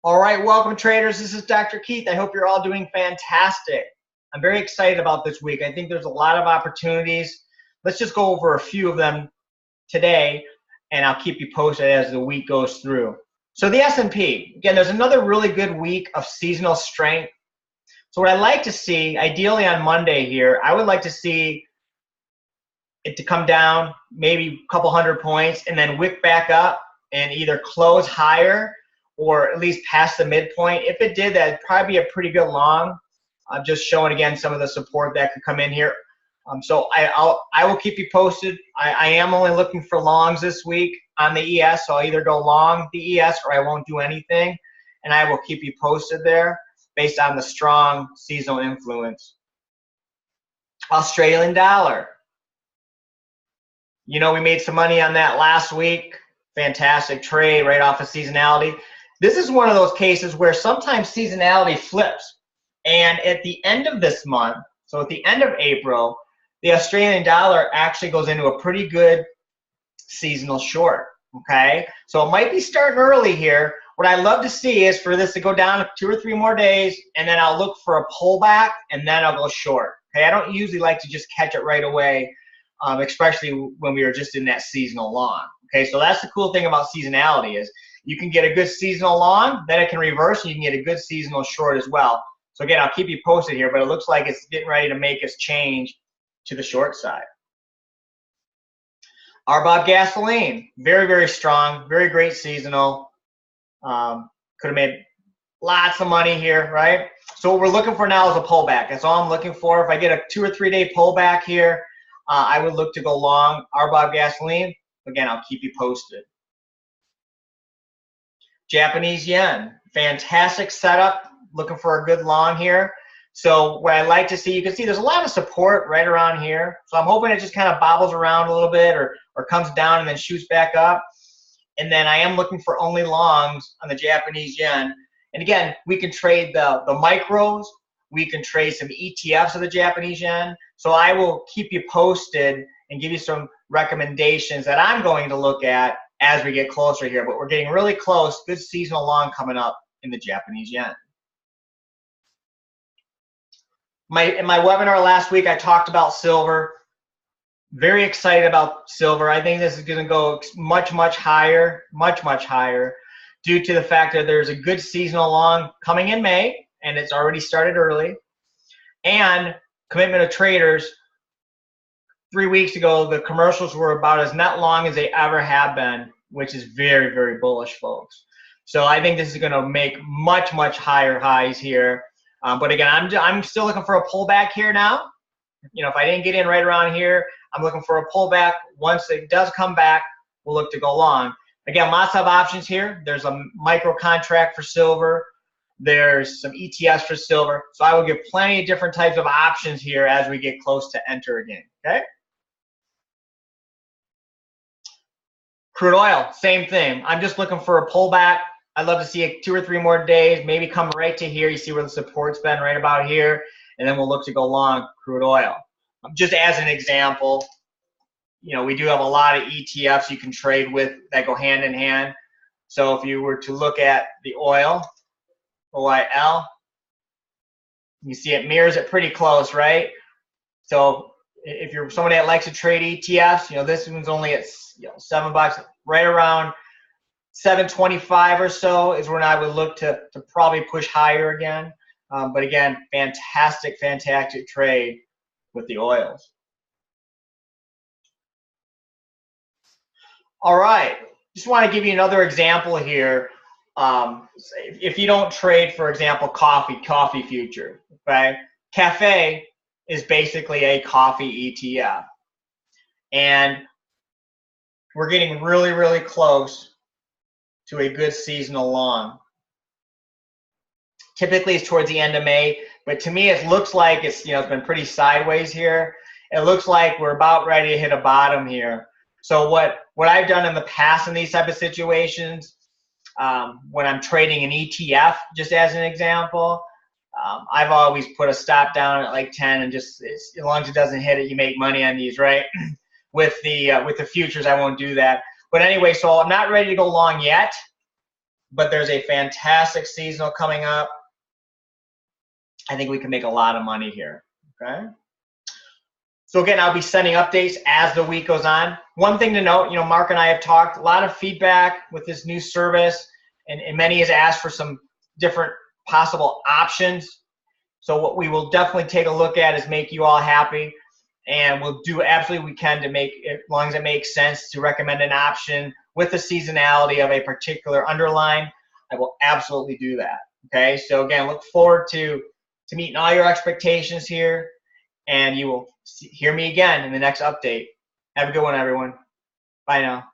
All right, welcome traders. This is Dr. Keith. I hope you're all doing fantastic. I'm very excited about this week. I think there's a lot of opportunities. Let's just go over a few of them today, and I'll keep you posted as the week goes through. So the S&P, again, there's another really good week of seasonal strength. So what I'd like to see, ideally on Monday here, I would like to see it to come down maybe a couple hundred points and then wick back up and either close higher or at least past the midpoint. If it did, that'd probably be a pretty good long. I'm just showing again some of the support that could come in here. So I will keep you posted. I am only looking for longs this week on the ES, so I'll either go long the ES or I won't do anything, and I will keep you posted there based on the strong seasonal influence. Australian dollar. You know, we made some money on that last week. Fantastic trade right off of seasonality. This is one of those cases where sometimes seasonality flips. And at the end of this month, so at the end of April, the Australian dollar actually goes into a pretty good seasonal short, okay? So it might be starting early here. What I love to see is for this to go down 2 or 3 more days, and then I'll look for a pullback, and then I'll go short, okay? I don't usually like to just catch it right away, especially when we are just in that seasonal long, okay? So that's the cool thing about seasonality is you can get a good seasonal long, then it can reverse, and you can get a good seasonal short as well. So again, I'll keep you posted here, but it looks like it's getting ready to make us change to the short side. RBOB gasoline, very, very strong, very great seasonal. Could have made lots of money here, right? So what we're looking for now is a pullback. That's all I'm looking for. If I get a 2 or 3 day pullback here, I would look to go long RBOB gasoline. Again, I'll keep you posted. Japanese yen, fantastic setup. Looking for a good long here. So what I like to see, you can see there's a lot of support right around here. So I'm hoping it just kind of bobbles around a little bit or comes down and then shoots back up. And then I am looking for only longs on the Japanese yen. And again, we can trade the micros. We can trade some ETFs of the Japanese yen. So I will keep you posted and give you some recommendations that I'm going to look at as we get closer here. But we're getting really close. Good seasonal long coming up in the Japanese yen. In my webinar last week, I talked about silver. Very excited about silver. I think this is going to go much, much higher, much higher, due to the fact that there's a good seasonal long coming in May, and it's already started early. And commitment of traders, 3 weeks ago, the commercials were about as net long as they ever have been, which is very, very bullish, folks. So I think this is going to make much higher highs here. But again, I'm still looking for a pullback here now. You know, if I didn't get in right around here, I'm looking for a pullback. Once it does come back, we'll look to go long. Again, lots of options here. There's a micro contract for silver. There's some ETFs for silver. So I will give plenty of different types of options here as we get close to enter again, okay? Crude oil, same thing. I'm just looking for a pullback. I'd love to see it 2 or 3 more days, maybe come right to here. You see where the support's been, right about here, and then we'll look to go long crude oil. Just as an example, you know, we do have a lot of ETFs you can trade with that go hand in hand. So if you were to look at the oil, OIL, you see it mirrors it pretty close, right? So if you're somebody that likes to trade ETFs, you know, this one's only at $7, right around 725 or so is when I would look to probably push higher again. But again, fantastic trade with the oils. All right, just want to give you another example here. If you don't trade, for example, coffee future, okay? Cafe is basically a coffee ETF. And we're getting really close to a good seasonal long. Typically it's towards the end of May, but to me it looks like it's, you know, it's been pretty sideways here. It looks like we're about ready to hit a bottom here. So what I've done in the past in these type of situations, when I'm trading an ETF, just as an example, I've always put a stop down at like 10 and just, as long as it doesn't hit it, you make money on these, right? With the futures, I won't do that. But anyway, so I'm not ready to go long yet. but there's a fantastic seasonal coming up. I think we can make a lot of money here, okay? So again, I'll be sending updates as the week goes on. One thing to note, you know, Mark and I have talked, a lot of feedback with this new service, and many has asked for some different possible options. So what we will definitely take a look at is make you all happy, and we'll do absolutely we can to make it, as long as it makes sense, to recommend an option with the seasonality of a particular underline. I will absolutely do that, okay? So again, look forward to meeting all your expectations here, and you will hear me again in the next update. Have a good one, everyone. Bye now.